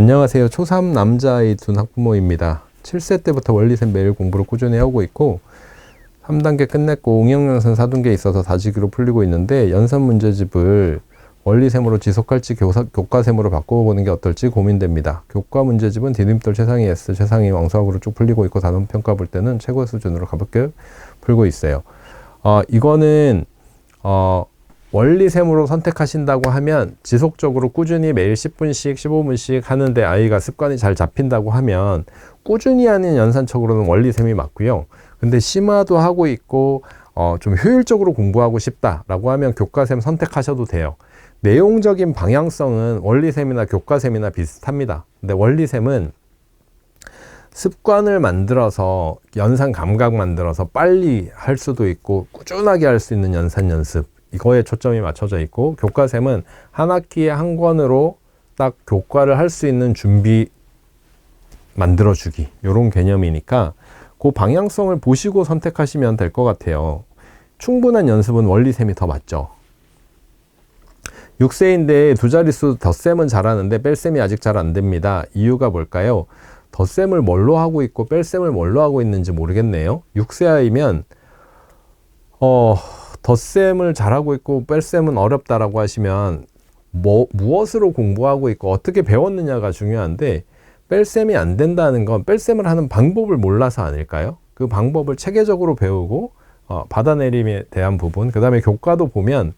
안녕하세요. 초3 남자아이 둔 학부모입니다. 7세 때부터 원리셈 매일 공부를 꾸준히 하고 있고 3단계 끝냈고 응용연산 4단계에 있어서 다지기로 풀리고 있는데 연산 문제집을 원리셈으로 지속할지 교과셈으로 바꿔보는 게 어떨지 고민됩니다. 교과 문제집은 디딤돌 최상위 S, 최상위 왕수학으로 쭉 풀리고 있고 단원 평가 볼 때는 최고 수준으로 가볍게 풀고 있어요. 이거는 원리셈으로 선택하신다고 하면 지속적으로 꾸준히 매일 10분씩 15분씩 하는데 아이가 습관이 잘 잡힌다고 하면 꾸준히 하는 연산책으로는 원리셈이 맞고요. 근데 심화도 하고 있고 좀 효율적으로 공부하고 싶다라고 하면 교과셈 선택하셔도 돼요. 내용적인 방향성은 원리셈이나 교과셈이나 비슷합니다. 근데 원리셈은 습관을 만들어서 연산 감각 만들어서 빨리 할 수도 있고 꾸준하게 할 수 있는 연산 연습, 이거에 초점이 맞춰져 있고, 교과셈은 한 학기에 한 권으로 딱 교과를 할 수 있는 준비 만들어주기, 이런 개념이니까 그 방향성을 보시고 선택하시면 될 것 같아요. 충분한 연습은 원리셈이 더 맞죠. 6세인데 두 자릿수 덧셈은 잘하는데 뺄셈이 아직 잘 안 됩니다. 이유가 뭘까요? 덧셈을 뭘로 하고 있고 뺄셈을 뭘로 하고 있는지 모르겠네요. 6세 아이면 덧셈을 잘하고 있고 뺄셈은 어렵다라고 하시면 무엇으로 공부하고 있고 어떻게 배웠느냐가 중요한데, 뺄셈이 안 된다는 건 뺄셈을 하는 방법을 몰라서 아닐까요? 그 방법을 체계적으로 배우고 받아내림에 대한 부분, 그 다음에 교과도 보면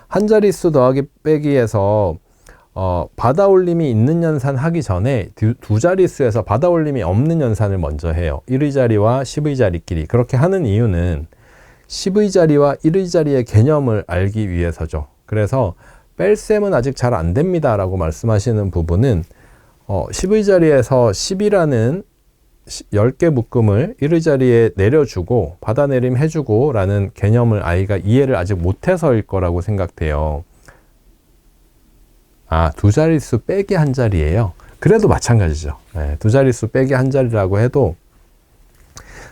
한 자릿수 더하기 빼기에서 받아올림이 있는 연산 하기 전에 두 자릿수에서 받아올림이 없는 연산을 먼저 해요. 1의 자리와 10의 자리끼리. 그렇게 하는 이유는 10의 자리와 1의 자리의 개념을 알기 위해서죠. 그래서 뺄셈은 아직 잘 안 됩니다 라고 말씀하시는 부분은 10의 자리에서 10이라는 10개 묶음을 1의 자리에 내려주고 받아내림 해주고 라는 개념을 아이가 이해를 아직 못해서일 거라고 생각돼요. 두 자릿수 빼기 한 자리예요. 그래도 마찬가지죠. 두 자릿수 빼기 한 자리라고 해도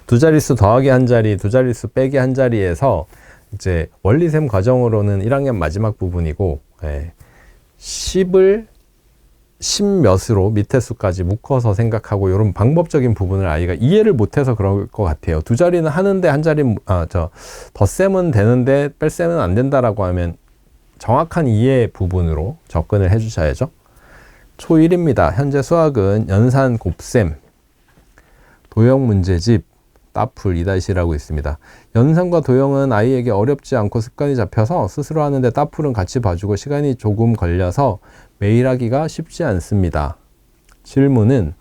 두 자릿수 더하기 한 자리, 두 자릿수 빼기 한 자리에서 이제 원리셈 과정으로는 1학년 마지막 부분이고 10을 10몇으로 밑에 수까지 묶어서 생각하고, 이런 방법적인 부분을 아이가 이해를 못해서 그럴 것 같아요. 두 자리는 하는데 한 자리 덧셈은 되는데 뺄셈은 안 된다라고 하면 정확한 이해 부분으로 접근을 해 주셔야죠. 초1입니다. 현재 수학은 연산 곱셈, 도형 문제집, 따풀 2-라고 있습니다. 연산과 도형은 아이에게 어렵지 않고 습관이 잡혀서 스스로 하는데 따풀은 같이 봐주고 시간이 조금 걸려서 매일 하기가 쉽지 않습니다. 질문은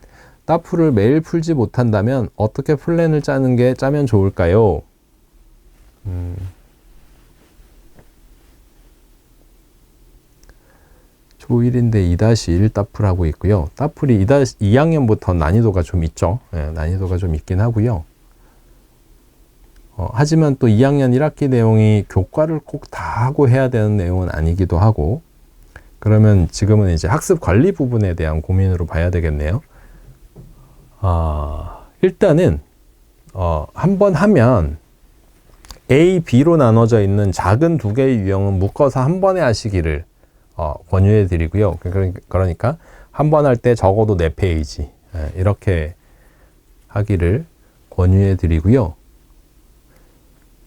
따풀을 매일 풀지 못한다면 어떻게 플랜을 짜면 좋을까요? 초1인데 2-1 따풀하고 있고요. 따풀이 2학년부터 난이도가 좀 있죠. 난이도가 좀 있긴 하고요. 하지만 또 2학년 1학기 내용이 교과를 꼭 다 하고 해야 되는 내용은 아니기도 하고, 그러면 지금은 이제 학습 관리 부분에 대한 고민으로 봐야 되겠네요. 일단은 한번 하면 A, B로 나눠져 있는 작은 두 개의 유형은 묶어서 한 번에 하시기를 권유해 드리고요. 그러니까 한 번 할 때 적어도 4페이지 이렇게 하기를 권유해 드리고요.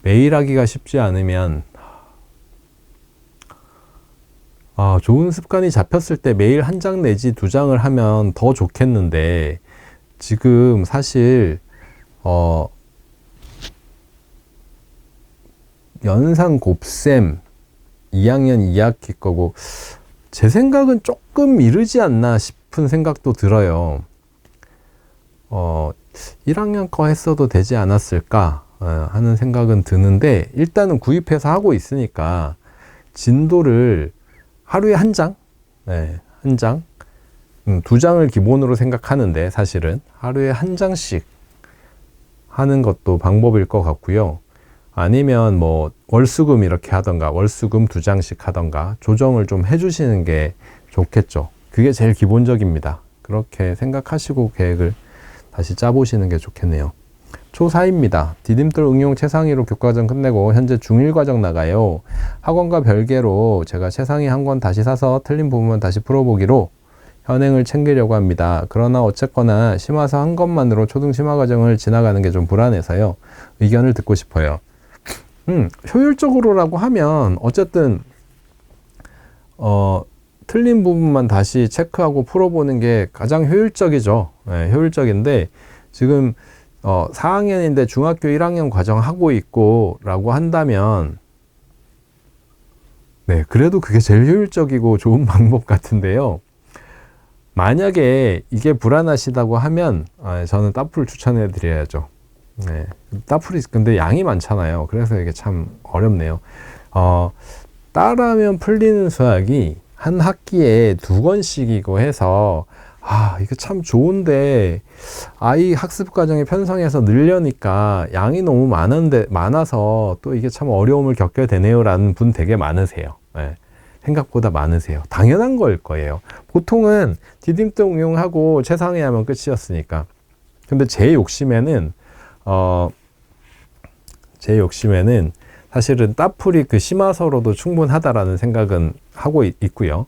매일 하기가 쉽지 않으면 좋은 습관이 잡혔을 때 매일 한 장 내지 2장을 하면 더 좋겠는데, 지금 사실 연산 곱셈 2학년 2학기 거고 제 생각은 조금 이르지 않나 싶은 생각도 들어요. 1학년 거 했어도 되지 않았을까 하는 생각은 드는데, 일단은 구입해서 하고 있으니까 진도를 하루에 한 장, 한 장, 2장을 기본으로 생각하는데 사실은 하루에 한 장씩 하는 것도 방법일 것 같고요. 아니면 뭐 월수금 이렇게 하던가 월수금 2장씩 하던가 조정을 좀 해주시는 게 좋겠죠. 그게 제일 기본적입니다. 그렇게 생각하시고 계획을 다시 짜보시는 게 좋겠네요. 초4입니다. 디딤돌 응용 최상위로 교과과정 끝내고 현재 중1 과정 나가요. 학원과 별개로 제가 최상위 한 권 다시 사서 틀린 부분만 다시 풀어보기로 현행을 챙기려고 합니다. 그러나 어쨌거나 심화서 한 것만으로 초등 심화 과정을 지나가는 게 좀 불안해서요. 의견을 듣고 싶어요. 효율적으로라고 하면 어쨌든 틀린 부분만 다시 체크하고 풀어보는 게 가장 효율적이죠. 네, 효율적인데 지금 4학년인데 중학교 1학년 과정 하고 있고 라고 한다면 네, 그래도 그게 제일 효율적이고 좋은 방법 같은데요. 만약에 이게 불안하시다고 하면 저는 따풀 추천해 드려야죠. 네, 따풀이 근데 양이 많잖아요. 그래서 이게 참 어렵네요. 따라하면 풀리는 수학이 한 학기에 2권씩이고 해서 이거 참 좋은데 아이 학습 과정에 편성해서 늘려니까 양이 너무 많아서 또 이게 참 어려움을 겪게 되네요 라는 분 되게 많으세요. 네, 생각보다 많으세요. 당연한 걸 거예요. 보통은 디딤돌 응용하고 최상위 하면 끝이었으니까. 근데 제 욕심에는 사실은 따풀이 그 심화서로도 충분하다라는 생각은 하고 있고요.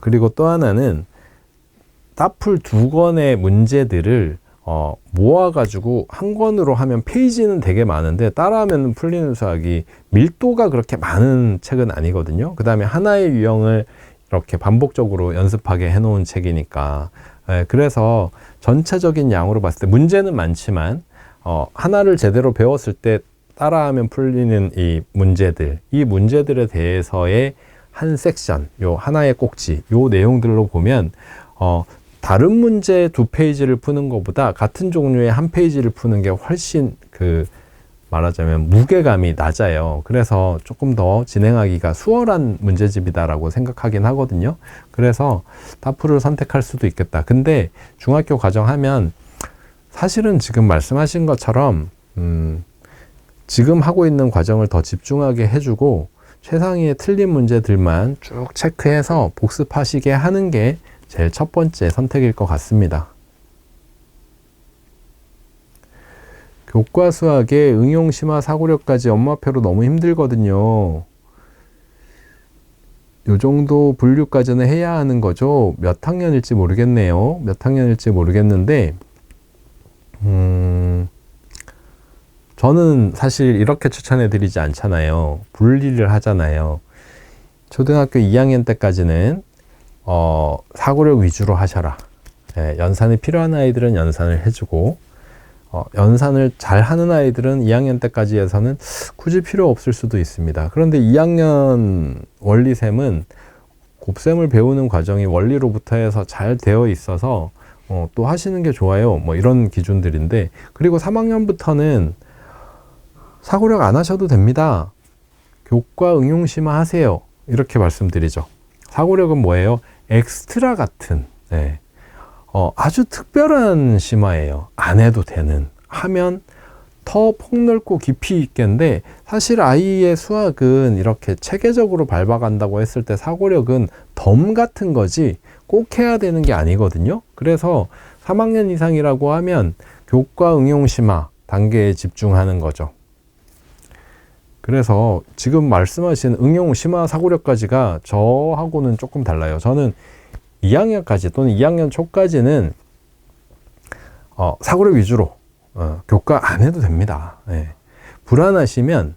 그리고 또 하나는 따풀 2권의 문제들을 모아가지고 한 권으로 하면 페이지는 되게 많은데 따라하면 풀리는 수학이 밀도가 그렇게 많은 책은 아니거든요. 그 다음에 하나의 유형을 이렇게 반복적으로 연습하게 해놓은 책이니까. 그래서 전체적인 양으로 봤을 때 문제는 많지만 하나를 제대로 배웠을 때 따라하면 풀리는 이 문제들에 대해서의 한 섹션, 요 하나의 꼭지, 요 내용들로 보면 다른 문제 2페이지를 푸는 것보다 같은 종류의 한 페이지를 푸는 게 훨씬 말하자면 무게감이 낮아요. 그래서 조금 더 진행하기가 수월한 문제집이다라고 생각하긴 하거든요. 그래서 따풀을 선택할 수도 있겠다. 근데 중학교 과정 하면 사실은 지금 말씀하신 것처럼 지금 하고 있는 과정을 더 집중하게 해주고 최상위의 틀린 문제들만 쭉 체크해서 복습하시게 하는 게 제일 첫 번째 선택일 것 같습니다. 교과 수학의 응용 심화 사고력까지 엄마표로 너무 힘들거든요. 요 정도 분류까지는 해야 하는 거죠. 몇 학년일지 모르겠네요. 몇 학년일지 모르겠는데 저는 사실 이렇게 추천해 드리지 않잖아요. 분리를 하잖아요. 초등학교 2학년 때까지는 사고력 위주로 하셔라. 연산이 필요한 아이들은 연산을 해주고 연산을 잘 하는 아이들은 2학년 때까지 해서는 굳이 필요 없을 수도 있습니다. 그런데 2학년 원리셈은 곱셈을 배우는 과정이 원리로부터 해서 잘 되어 있어서 또 하시는 게 좋아요. 뭐 이런 기준들인데, 그리고 3학년부터는 사고력 안 하셔도 됩니다. 교과 응용 심화 하세요. 이렇게 말씀드리죠. 사고력은 뭐예요? 엑스트라 같은 아주 특별한 심화예요. 안 해도 되는. 하면 더 폭넓고 깊이 있겠는데 사실 아이의 수학은 이렇게 체계적으로 밟아간다고 했을 때 사고력은 덤 같은 거지 꼭 해야 되는 게 아니거든요. 그래서 3학년 이상이라고 하면 교과 응용 심화 단계에 집중하는 거죠. 그래서 지금 말씀하신 응용 심화 사고력까지가 저하고는 조금 달라요. 저는 2학년까지 또는 2학년 초까지는 사고력 위주로 교과 안 해도 됩니다. 불안하시면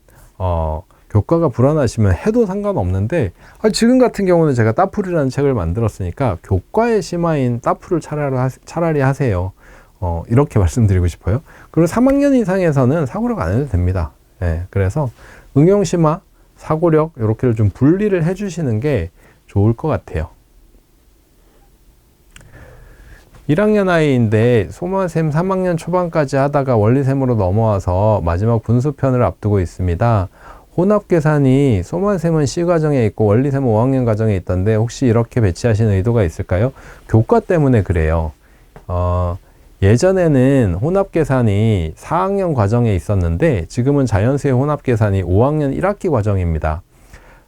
교과가 불안하시면 해도 상관없는데 지금 같은 경우는 제가 따풀이라는 책을 만들었으니까 교과의 심화인 따풀을 차라리 하세요. 이렇게 말씀드리고 싶어요. 그리고 3학년 이상에서는 사고력 안 해도 됩니다. 그래서 응용 심화, 사고력 이렇게를 좀 분리를 해주시는 게 좋을 것 같아요. 1학년 아이인데 소마셈 3학년 초반까지 하다가 원리셈으로 넘어와서 마지막 분수편을 앞두고 있습니다. 혼합계산이 소마셈은 C과정에 있고 원리셈은 5학년 과정에 있던데 혹시 이렇게 배치하신 의도가 있을까요? 교과 때문에 그래요. 예전에는 혼합계산이 4학년 과정에 있었는데 지금은 자연수의 혼합계산이 5학년 1학기 과정입니다.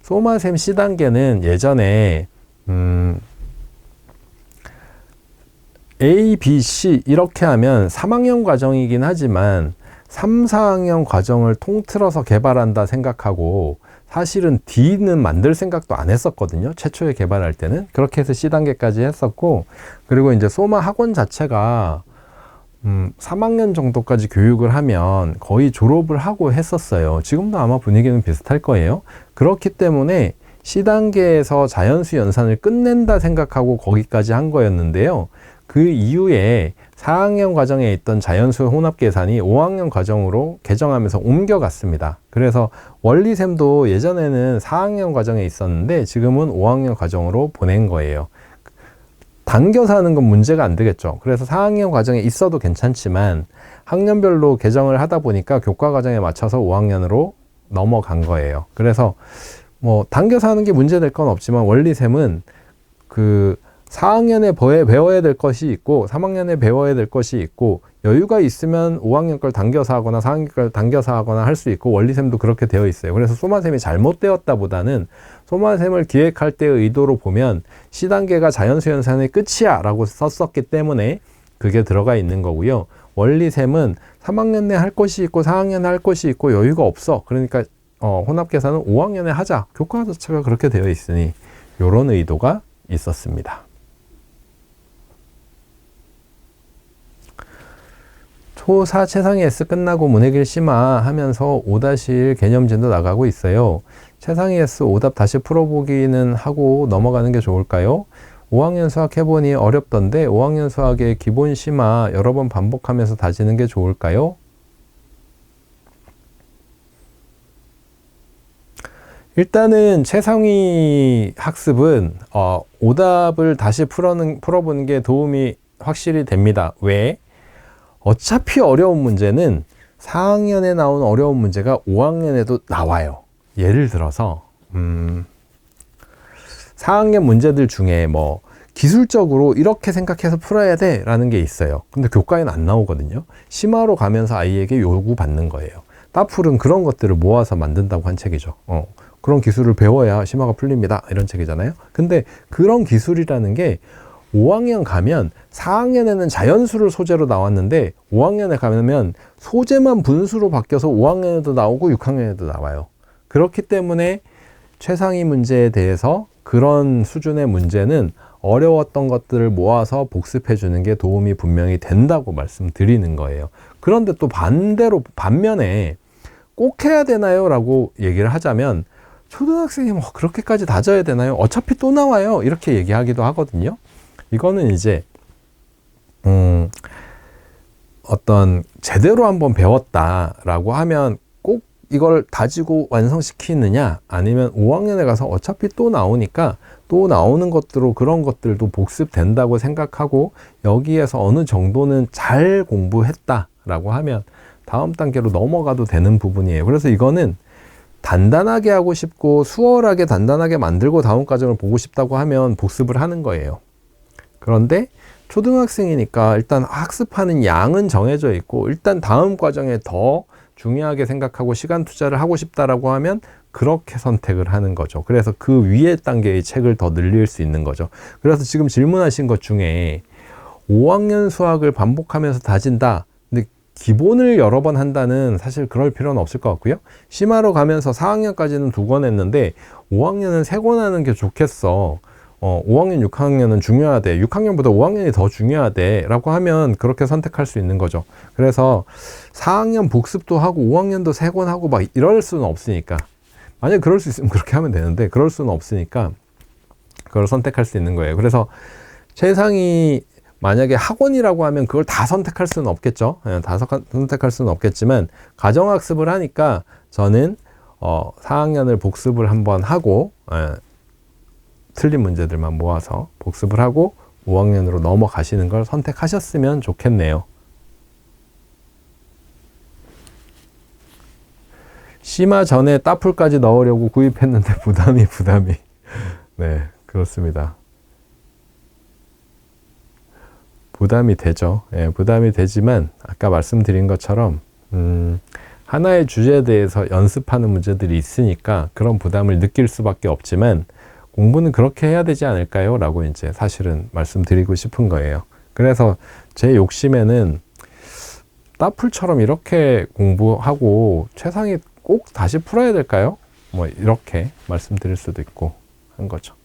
소마셈 C단계는 예전에 A, B, C 이렇게 하면 3학년 과정이긴 하지만 3, 4학년 과정을 통틀어서 개발한다 생각하고 사실은 D는 만들 생각도 안 했었거든요. 최초에 개발할 때는. 그렇게 해서 C단계까지 했었고, 그리고 이제 소마 학원 자체가 3학년 정도까지 교육을 하면 거의 졸업을 하고 했었어요. 지금도 아마 분위기는 비슷할 거예요. 그렇기 때문에 C단계에서 자연수 연산을 끝낸다 생각하고 거기까지 한 거였는데요. 그 이후에 4학년 과정에 있던 자연수 혼합 계산이 5학년 과정으로 개정하면서 옮겨갔습니다. 그래서 원리셈도 예전에는 4학년 과정에 있었는데 지금은 5학년 과정으로 보낸 거예요. 당겨서 하는 건 문제가 안 되겠죠. 그래서 4학년 과정에 있어도 괜찮지만 학년별로 개정을 하다 보니까 교과 과정에 맞춰서 5학년으로 넘어간 거예요. 그래서 뭐 당겨서 하는 게 문제될 건 없지만 원리셈은 그 4학년에 배워야 될 것이 있고 3학년에 배워야 될 것이 있고 여유가 있으면 5학년 걸 당겨서 하거나 4학년 걸 당겨서 하거나 할 수 있고 원리셈도 그렇게 되어 있어요. 그래서 소마셈이 잘못되었다 보다는 소마셈을 기획할 때의 의도로 보면 C단계가 자연수 연산의 끝이야 라고 썼었기 때문에 그게 들어가 있는 거고요. 원리셈은 3학년에 할 것이 있고 4학년에 할 것이 있고 여유가 없어. 그러니까 혼합계산은 5학년에 하자. 교과 자체가 그렇게 되어 있으니 이런 의도가 있었습니다. 초4 최상위 S 끝나고 문해길 심화 하면서 5-1 개념진도 나가고 있어요. 최상위 S 오답 다시 풀어보기는 하고 넘어가는 게 좋을까요? 5학년 수학 해보니 어렵던데 5학년 수학의 기본 심화 여러 번 반복하면서 다지는 게 좋을까요? 일단은 최상위 학습은 오답을 다시 풀어보는 게 도움이 확실히 됩니다. 왜? 어차피 어려운 문제는 4학년에 나온 어려운 문제가 5학년에도 나와요. 예를 들어서 4학년 문제들 중에 뭐 기술적으로 이렇게 생각해서 풀어야 돼 라는 게 있어요. 근데 교과에는 안 나오거든요. 심화로 가면서 아이에게 요구받는 거예요. 따풀은 그런 것들을 모아서 만든다고 한 책이죠. 그런 기술을 배워야 심화가 풀립니다. 이런 책이잖아요. 근데 그런 기술이라는 게 5학년 가면 4학년에는 자연수를 소재로 나왔는데 5학년에 가면 소재만 분수로 바뀌어서 5학년에도 나오고 6학년에도 나와요. 그렇기 때문에 최상위 문제에 대해서 그런 수준의 문제는 어려웠던 것들을 모아서 복습해 주는 게 도움이 분명히 된다고 말씀드리는 거예요. 그런데 또 반면에 꼭 해야 되나요? 라고 얘기를 하자면 초등학생이 뭐 그렇게까지 다져야 되나요? 어차피 또 나와요. 이렇게 얘기하기도 하거든요. 이거는 이제 어떤 제대로 한번 배웠다라고 하면 꼭 이걸 다지고 완성시키느냐 아니면 5학년에 가서 어차피 또 나오니까 또 나오는 것들로 그런 것들도 복습된다고 생각하고 여기에서 어느 정도는 잘 공부했다라고 하면 다음 단계로 넘어가도 되는 부분이에요. 그래서 이거는 단단하게 하고 싶고 수월하게 단단하게 만들고 다음 과정을 보고 싶다고 하면 복습을 하는 거예요. 그런데 초등학생이니까 일단 학습하는 양은 정해져 있고 일단 다음 과정에 더 중요하게 생각하고 시간 투자를 하고 싶다라고 하면 그렇게 선택을 하는 거죠. 그래서 그 위에 단계의 책을 더 늘릴 수 있는 거죠. 그래서 지금 질문하신 것 중에 5학년 수학을 반복하면서 다진다. 근데 기본을 여러 번 한다는 사실 그럴 필요는 없을 것 같고요. 심화로 가면서 4학년까지는 2권 했는데 5학년은 3권 하는 게 좋겠어. 5학년, 6학년은 중요하대. 6학년보다 5학년이 더 중요하대. 라고 하면 그렇게 선택할 수 있는 거죠. 그래서 4학년 복습도 하고 5학년도 3권 하고 막 이럴 수는 없으니까. 만약에 그럴 수 있으면 그렇게 하면 되는데 그럴 수는 없으니까 그걸 선택할 수 있는 거예요. 그래서 최상위 만약에 학원이라고 하면 그걸 다 선택할 수는 없겠죠. 다 선택할 수는 없겠지만 가정학습을 하니까 저는 4학년을 복습을 한번 하고 틀린 문제들만 모아서 복습을 하고 5학년으로 넘어가시는 걸 선택하셨으면 좋겠네요. 심화 전에 따풀까지 넣으려고 구입했는데 부담이. 네, 그렇습니다. 부담이 되죠. 예, 부담이 되지만 아까 말씀드린 것처럼 하나의 주제에 대해서 연습하는 문제들이 있으니까 그런 부담을 느낄 수밖에 없지만 공부는 그렇게 해야 되지 않을까요? 라고 이제 사실은 말씀드리고 싶은 거예요. 그래서 제 욕심에는 따풀처럼 이렇게 공부하고 최상위 꼭 다시 풀어야 될까요? 뭐 이렇게 말씀드릴 수도 있고 한 거죠.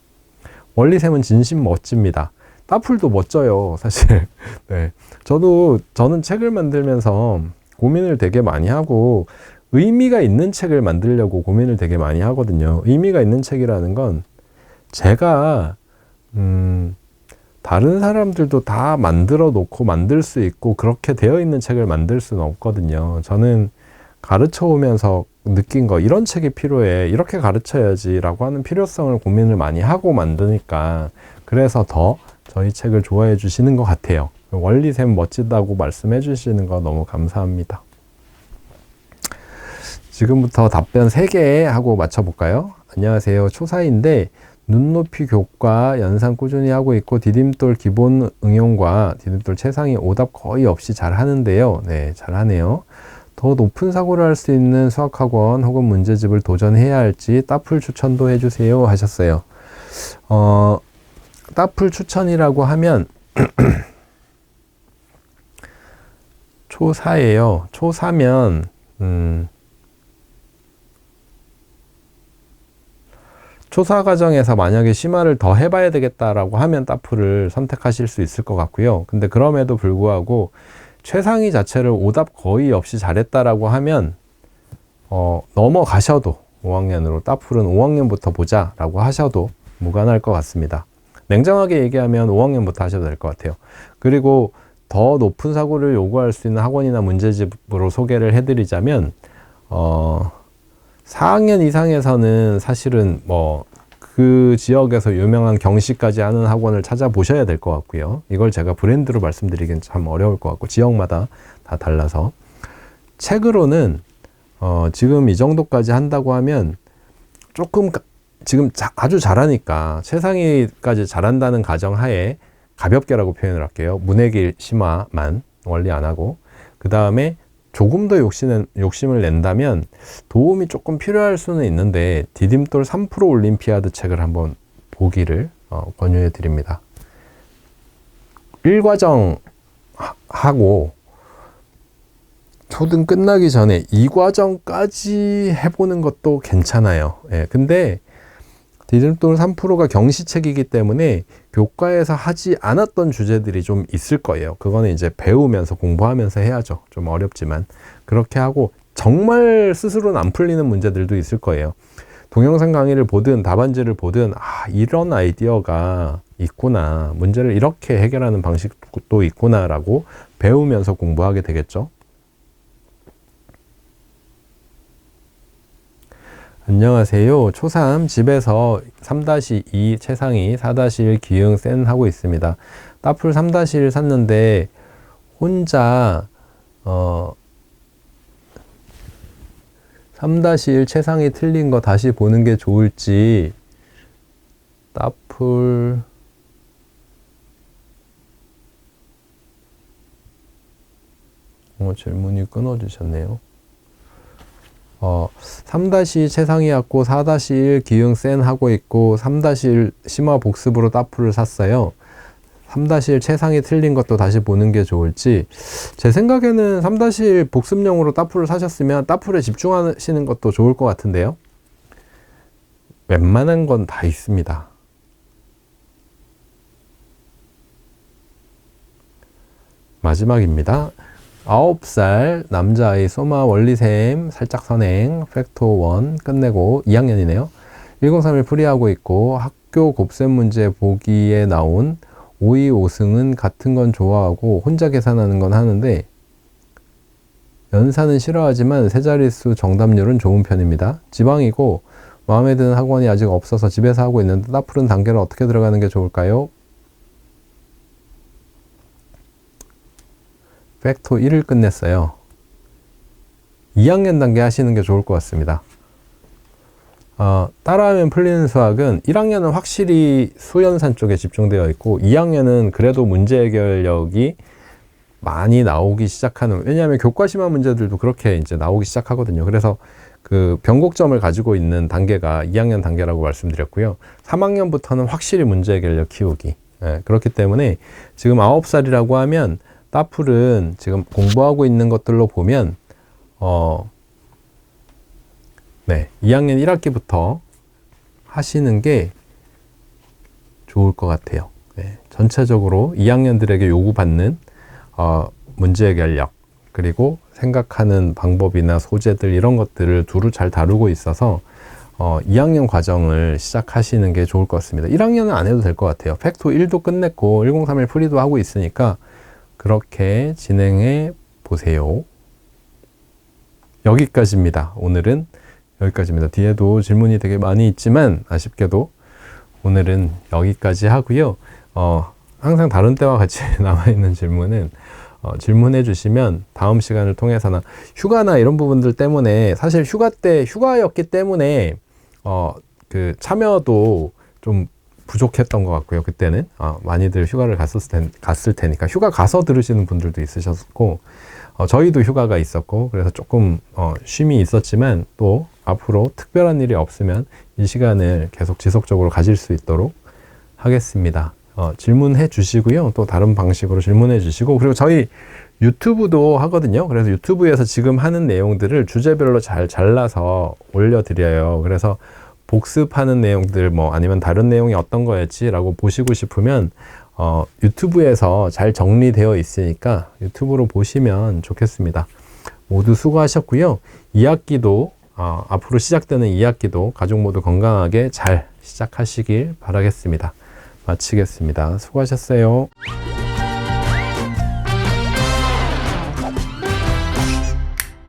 원리셈은 진심 멋집니다. 따풀도 멋져요, 사실. 네. 저는 책을 만들면서 고민을 되게 많이 하고 의미가 있는 책을 만들려고 고민을 되게 많이 하거든요. 의미가 있는 책이라는 건 제가 다른 사람들도 다 만들어 놓고 만들 수 있고 그렇게 되어 있는 책을 만들 수는 없거든요. 저는 가르쳐 오면서 느낀 거, 이런 책이 필요해, 이렇게 가르쳐야지 라고 하는 필요성을 고민을 많이 하고 만드니까, 그래서 더 저희 책을 좋아해 주시는 것 같아요. 원리셈 멋지다고 말씀해 주시는 거 너무 감사합니다. 지금부터 답변 3개 하고 맞춰볼까요? 안녕하세요. 초사인데 눈높이 교과 연상 꾸준히 하고 있고 디딤돌 기본 응용과 디딤돌 최상위 오답 거의 없이 잘 하는데요. 네, 잘하네요. 더 높은 사고를 할 수 있는 수학학원 혹은 문제집을 도전해야 할지 따풀 추천도 해주세요 하셨어요. 따풀 추천이라고 하면 초4예요. 초4면 초4 과정에서 만약에 심화를 더 해봐야 되겠다라고 하면 따풀을 선택하실 수 있을 것 같고요. 근데 그럼에도 불구하고 최상위 자체를 오답 거의 없이 잘했다라고 하면 넘어가셔도 5학년으로 따풀은 5학년부터 보자라고 하셔도 무관할 것 같습니다. 냉정하게 얘기하면 5학년부터 하셔도 될 것 같아요. 그리고 더 높은 사고를 요구할 수 있는 학원이나 문제집으로 소개를 해드리자면 4학년 이상에서는 사실은 그 지역에서 유명한 경시까지 하는 학원을 찾아보셔야 될 것 같고요. 이걸 제가 브랜드로 말씀드리기는 참 어려울 것 같고 지역마다 다 달라서, 책으로는 지금 이 정도까지 한다고 하면 조금 지금 아주 잘하니까 최상위까지 잘한다는 가정하에 가볍게라고 표현을 할게요. 문의 길 심화만 원리 안 하고, 그 다음에 조금 더 욕심을 낸다면 도움이 조금 필요할 수는 있는데 디딤돌 3% 올림피아드 책을 한번 보기를 권유해 드립니다. 1과정 하고 초등 끝나기 전에 2과정까지 해보는 것도 괜찮아요. 예, 근데 디딤돌 3%가 경시책이기 때문에 교과에서 하지 않았던 주제들이 좀 있을 거예요. 그거는 이제 배우면서 공부하면서 해야죠. 좀 어렵지만 그렇게 하고, 정말 스스로는 안 풀리는 문제들도 있을 거예요. 동영상 강의를 보든 답안지를 보든 이런 아이디어가 있구나, 문제를 이렇게 해결하는 방식도 있구나 라고 배우면서 공부하게 되겠죠. 안녕하세요. 초3 집에서 3-2 최상위 4-1 기응 센 하고 있습니다. 따풀 3-1 샀는데 혼자 3-1 최상위 틀린 거 다시 보는 게 좋을지, 따풀 질문이 끊어주셨네요. 3-2 최상위 학고 4-1 기응 센 하고 있고 3-1 심화 복습으로 따풀을 샀어요. 3-1 최상위 틀린 것도 다시 보는 게 좋을지, 제 생각에는 3-1 복습용으로 따풀을 사셨으면 따풀에 집중하시는 것도 좋을 것 같은데요. 웬만한 건 다 있습니다. 마지막입니다. 9살 남자아이 소마 원리셈 살짝 선행 팩토 1 끝내고 2학년이네요. 1031 풀이하고 있고 학교 곱셈 문제 보기에 나온 5위 5승은 같은 건 좋아하고 혼자 계산하는 건 하는데 연산은 싫어하지만 세 자릿수 정답률은 좋은 편입니다. 지방이고 마음에 드는 학원이 아직 없어서 집에서 하고 있는데 따풀은 단계를 어떻게 들어가는 게 좋을까요? 팩토 1을 끝냈어요. 2학년 단계 하시는 게 좋을 것 같습니다. 따라하면 풀리는 수학은 1학년은 확실히 수연산 쪽에 집중되어 있고 2학년은 그래도 문제 해결력이 많이 나오기 시작하는, 왜냐하면 교과 심화 문제들도 그렇게 이제 나오기 시작하거든요. 그래서 그 변곡점을 가지고 있는 단계가 2학년 단계라고 말씀드렸고요. 3학년부터는 확실히 문제 해결력 키우기. 예, 그렇기 때문에 지금 9살이라고 하면 따풀은 지금 공부하고 있는 것들로 보면, 네, 2학년 1학기부터 하시는 게 좋을 것 같아요. 네, 전체적으로 2학년들에게 요구받는 문제 해결력, 그리고 생각하는 방법이나 소재들 이런 것들을 두루 잘 다루고 있어서 2학년 과정을 시작하시는 게 좋을 것 같습니다. 1학년은 안 해도 될 것 같아요. 팩토 1도 끝냈고 1031 프리도 하고 있으니까 그렇게 진행해 보세요. 여기까지입니다. 오늘은 여기까지입니다. 뒤에도 질문이 되게 많이 있지만 아쉽게도 오늘은 여기까지 하고요. 항상 다른 때와 같이 남아있는 질문은 질문해 주시면 다음 시간을 통해서나 휴가나 이런 부분들 때문에, 사실 휴가 때 휴가였기 때문에 그 참여도 좀 부족했던 것 같고요. 그때는 많이들 휴가를 갔을 테니까 휴가 가서 들으시는 분들도 있으셨고, 저희도 휴가가 있었고, 그래서 조금 쉼이 있었지만 또 앞으로 특별한 일이 없으면 이 시간을 계속 지속적으로 가질 수 있도록 하겠습니다. 질문해 주시고요. 또 다른 방식으로 질문해 주시고, 그리고 저희 유튜브도 하거든요. 그래서 유튜브에서 지금 하는 내용들을 주제별로 잘 잘라서 올려드려요. 그래서 복습하는 내용들, 아니면 다른 내용이 어떤 거였지 라고 보시고 싶으면 유튜브에서 잘 정리되어 있으니까 유튜브로 보시면 좋겠습니다. 모두 수고하셨고요. 2학기도 앞으로 시작되는 2학기도 가족 모두 건강하게 잘 시작하시길 바라겠습니다. 마치겠습니다. 수고하셨어요.